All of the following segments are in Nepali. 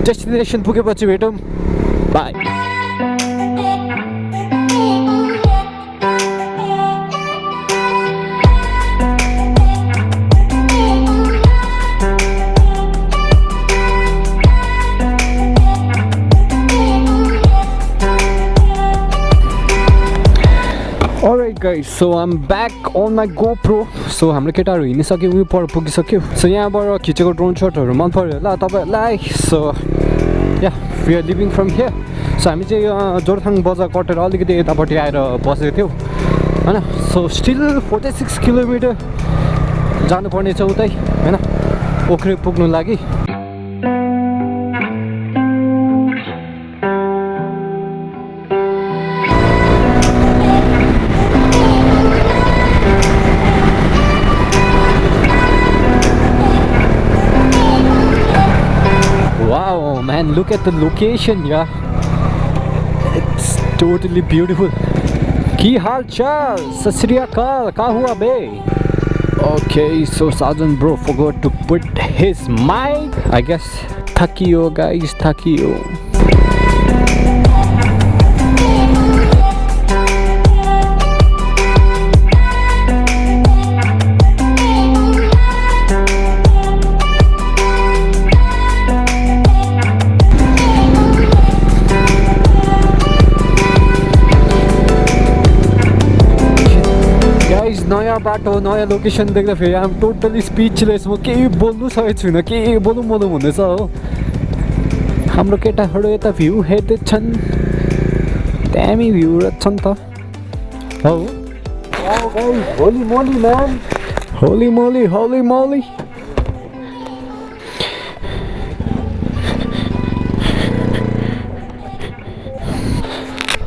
डेस्टिनेसन पुगेपछि भेटौँ by Alright guys, so I'm back on my GoPro. So हाम्रो केटाहरू हिँडिसक्यो उयो पर पुगिसक्यो. So यहाँबाट खिचेको ड्रोन शटहरू मन पर्यो होला तपाईहरुलाई. So yeah, we are leaving from here. So हामी चाहिँ जोरथाङ बजार कटेर अलिकति यतापट्टि आएर बसेको थियौ हैन. So still 46 किलोमिटर जानुपर्ने छ उतै हैन ओख्रे पुग्नु लागि. Wow man, look at the location, yeah. It's totally beautiful. Ki hal chal? Sat Shri Akal, ka hua be? Okay, so Sergeant bro forgot to put his mic. I guess thakiyo guys, thakiyo. नयाँ बाटो नयाँ लोकेसन देख्दा फेरि आम टोटली स्पिचलेस म केही बोल्नु सकेको छुइनँ के बोलौँ हुँदैछ हो हाम्रो केटाहरू यता भ्यू हेर्दैछन् दामी भ्यू रहेछ नि त हो होली मोली म्यान होली मोली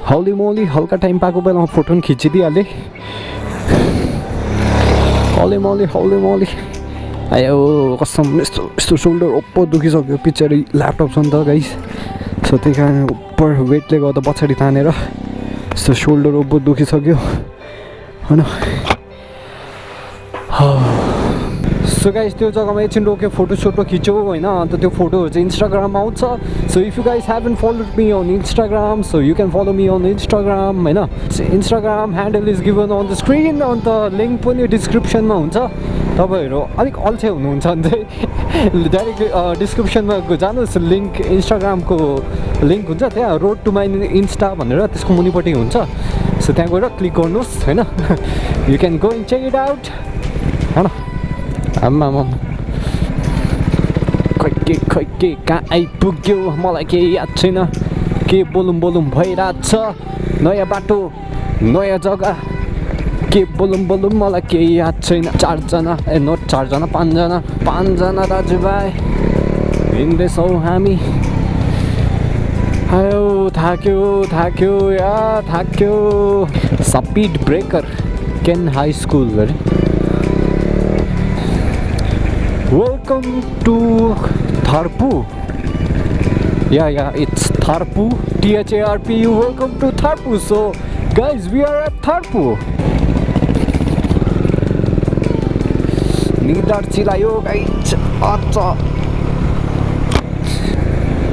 होली मोली हल्का टाइम पाएको बेलामा फोटो पनि खिचिदिइहालेँ होली मोली आयो कसम यस्तो सोल्डर ओप्पो दुखिसक्यो पछाडि ल्यापटप छ नि त गाइस सो त्यही कारण उपर वेटले गर्दा पछाडि तानेर यस्तो सोल्डर ओप्पो दुखिसक्यो हैन. सो गाइस त्यो जग्गामा एकछिन रोक्यो फोटो सोटो खिच्यो हैन अन्त त्यो फोटोहरू चाहिँ इन्स्टाग्राममा आउँछ. So if you guys haven't followed me on Instagram so you can follow me on Instagram हैन. Instagram handle is given on the screen and link पनि डिस्क्रिप्सनमा हुन्छ. तपाईँहरू अलिक अल्छे हुनुहुन्छ भने चाहिँ डाइरेक्ट डिस्क्रिप्सनमा जानुहोस् लिङ्क इन्स्टाग्रामको लिङ्क हुन्छ त्यहाँ रोड टु माई इन्स्टा भनेर त्यसको मुनिपट्टि हुन्छ. सो त्यहाँ गएर क्लिक गर्नुहोस् हैन you can go and check it out हैन. आम्मा खै के कहाँ आइपुग्यो मलाई केही याद छैन के बोलौँ भइरहेछ नयाँ बाटो नयाँ जग्गा के बोलौँ मलाई केही याद छैन. 4 जना नट 4 जना 5 जना दाजुभाइ हिँड्दैछौँ हामी. आयो थाक्यो या थाक्यो. स्पिड ब्रेकर केन हाई स्कुल अरे. Welcome to Tharpu. Yeah, it's Tharpu. THROTTLER. Welcome to Tharpu. So, guys, we are at Tharpu. Nidar chilayo, guys. Acha.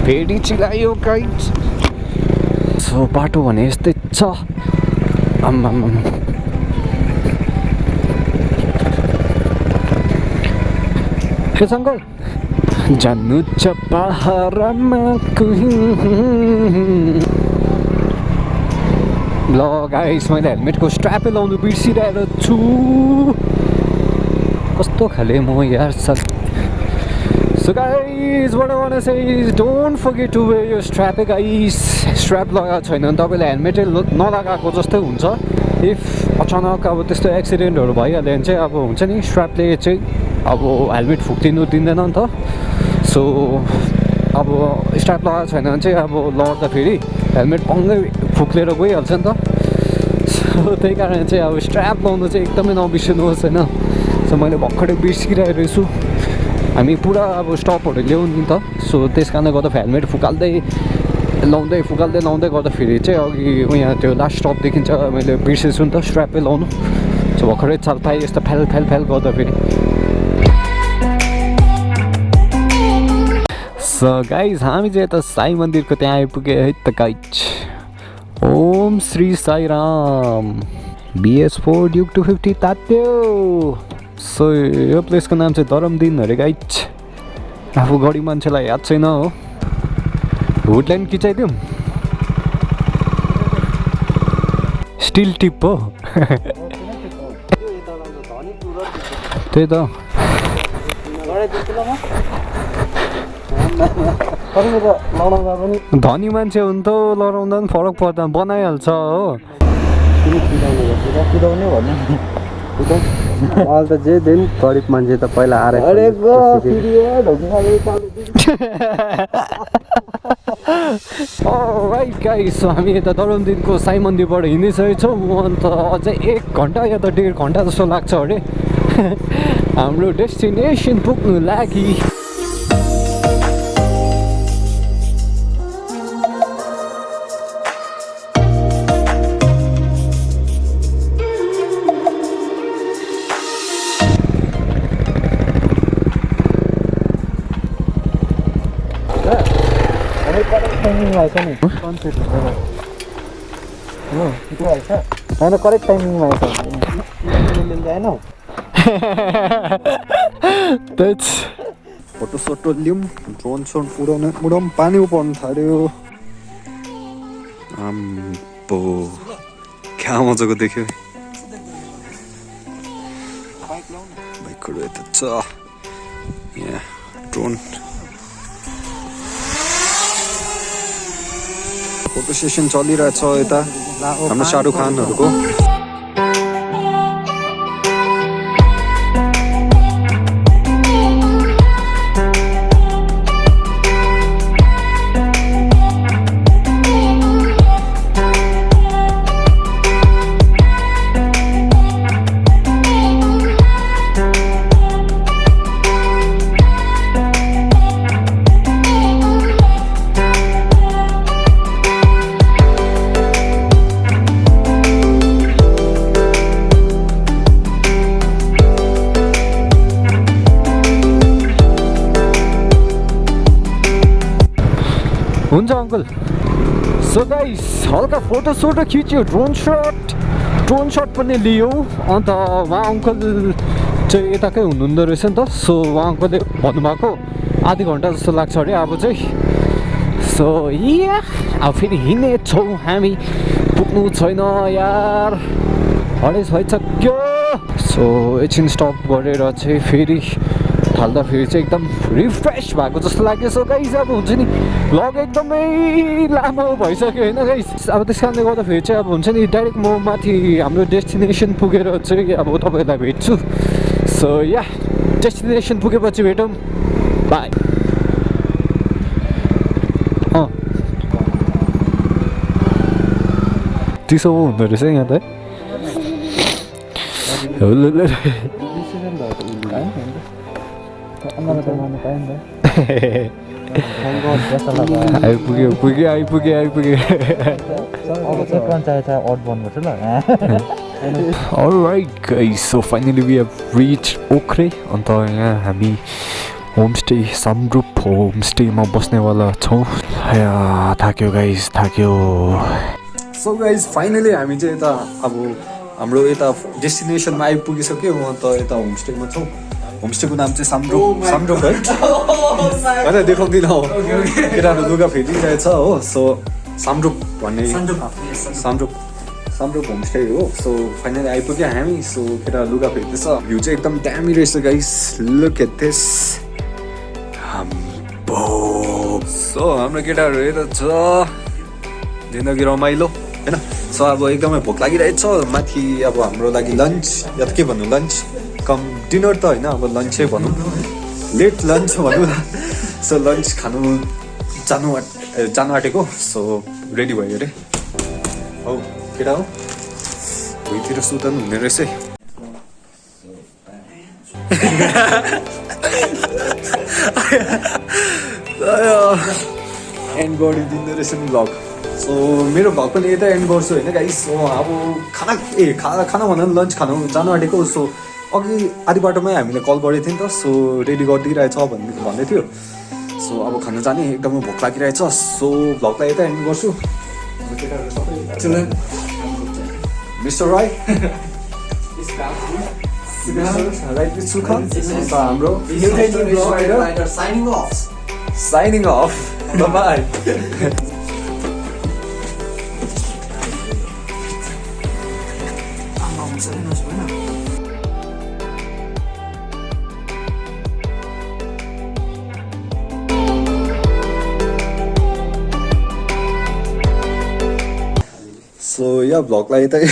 Pedi chilayo, guys. So, bato भने यस्तै छ. सङ्गल जान्नु छ पहाडमा ल गाइस मैले हेलमेटको स्ट्र्यापै लाउनु बिर्सिरहेको छु कस्तो खाले म यार. So guys, what I want to say is don't forget to wear your strap guys. Strap लगाएको छैन भने तपाईँले हेलमेटै नलगाएको जस्तै हुन्छ. इफ अचानक अब त्यस्तो एक्सिडेन्टहरू भइहाल्यो भने चाहिँ अब हुन्छ नि स्ट्र्यापले चाहिँ अब हेलमेट फुक्लिनु दिँदैन नि त. सो अब स्ट्र्याप लगाएको छैन भने चाहिँ अब लड्दा फेरि हेलमेट पङ्गै फुक्लेर गइहाल्छ नि त. सो त्यही कारण चाहिँ अब स्ट्र्याप लाउनु चाहिँ एकदमै नबिर्सिनुहोस् हैन. सो मैले भर्खरै बिर्सिरहेको छु. हामी पुरा अब स्टपहरू ल्याउँ नि त. सो त्यस कारणले गर्दा हेलमेट लाउँदै गर्दाखेरि चाहिँ अघि यहाँ त्यो लास्ट स्टप देखिन्छ मैले बिर्सेछु नि त स्ट्र्यापै लाउनु. सो भर्खरै चाल पाएँ यस्तो फ्याल गर्दाखेरि. सो गाइज हामी चाहिँ यता साई मन्दिरको त्यहाँ आइपुगे है त guys Om Shri Sai Ram BS4 Duke 250 तात्यो सो यो प्लेसको नाम चाहिँ धरमदिन अरे गाइज आफू गढी मान्छेलाई याद छैन हो वुडल्यान्ड खिचाइदिउँ स्टिल टिप हो त्यही त धनी मान्छे हुन् त लडाउँदा पनि फरक पर्दा बनाइहाल्छ हो कुदाउने भन्नु अहिले त जे दिन गरिब मान्छे त पहिला आएर राइट गाइस सो हामी यता धरमदिनको साई मन्दिरबाट हिँडिसकेको छौँ अन्त अझै 1 घन्टा या त 1.5 घन्टा जस्तो लाग्छ अरे हाम्रो डेस्टिनेसन पुग्नु लागि करेक्ट टाइमिङमा फोटो सोटो लिउँ ड्रोन सोन उडाउँ पानी पर्नु थाल्यो आम्बो क्या मजाको देख्यो बाइकहरू यता छ यहाँ ड्रोन फोटो सेसन चलिरहेछ यता हाम्रो शाहरुख खानहरूको हुन्छ अङ्कल सो गाइस हल्का फोटो सोटो खिच्यो ड्रोन सट पनि लियो अन्त उहाँ अङ्कल चाहिँ यताकै हुनुहुँदो रहेछ नि त सो उहाँ अङ्कलले भन्नुभएको आधी घन्टा जस्तो लाग्छ अरे अब चाहिँ सो या अब फेरि हिँड्नेछौँ हामी पुग्नु छैन यार हरेस भइसक्यो सो एकछिन स्टप गरेर चाहिँ फेरि थाल्दा फेरि चाहिँ एकदम रिफ्रेस भएको जस्तो लाग्यो सो गाइस अब हुन्छ नि भ्लग एकदमै लामो भइसक्यो होइन गाइस अब त्यस कारणले गर्दाखेरि चाहिँ अब हुन्छ नि डाइरेक्ट म माथि हाम्रो डेस्टिनेसन पुगेर चाहिँ अब तपाईँहरूलाई भेट्छु सो या डेस्टिनेसन पुगेपछि भेटौँ बाई चिसो हुँदो रहेछ यहाँ त आइपुग्यो Alright guys, so finally we have reached Okhrey अन्त यहाँ हामी होमस्टे समरूप होमस्टेमा बस्नेवाला छौँ थाक्यो गाइस थाक्यो सो गाइस फाइनली हामी चाहिँ यता अब हाम्रो यता डेस्टिनेसनमा आइपुगिसक्यो अन्त यता होमस्टेमा छौँ होमस्टेको नाम चाहिँ समरूप है होइन देखाउँदिनँ हो केटाहरू लुगा फेरिरहेछ हो सो समरूप भन्ने समरूप होमस्टे हो सो फाइनली आइपुग्यो हामी सो केटा लुगा फेर्दैछ भ्यू चाहिँ एकदम दामी रहेछ guys look at this so हाम्रो केटाहरू यता छ जिन्दगी रमाइलो होइन सो अब एकदमै भोक लागिरहेछ माथि अब हाम्रो लागि लन्च या त के भन्नु लन्च कम डिनर त होइन अब लन्चै भनौँ लेट लन्च भनौँ न सो लन्च खानु जानु आँटेको सो रेडी भयो अरे हौ केटा हो भुइँतिर सुतन हुने रहेछ एन्ड गरिदिँदो रहेछ नि भ्लग सो मेरो भ्लग पनि यता एन्ड गर्छु होइन गाइस सो अब खाना भन्दा पनि लन्च खानु जानु आँटेको सो अघि आधी बाटोमै हामीले कल गरेको थियौँ नि त सो रेडी गरिदिइरहेछ भन्दै थियो सो अब खान जाने एकदमै भोक लागिरहेछ सो भ्लगलाई यता एन्ड गर्छु मिस्टर राई राइट विथ सुखङ अन्त हाम्रो signing off bye So yeah, vlog लाई यतै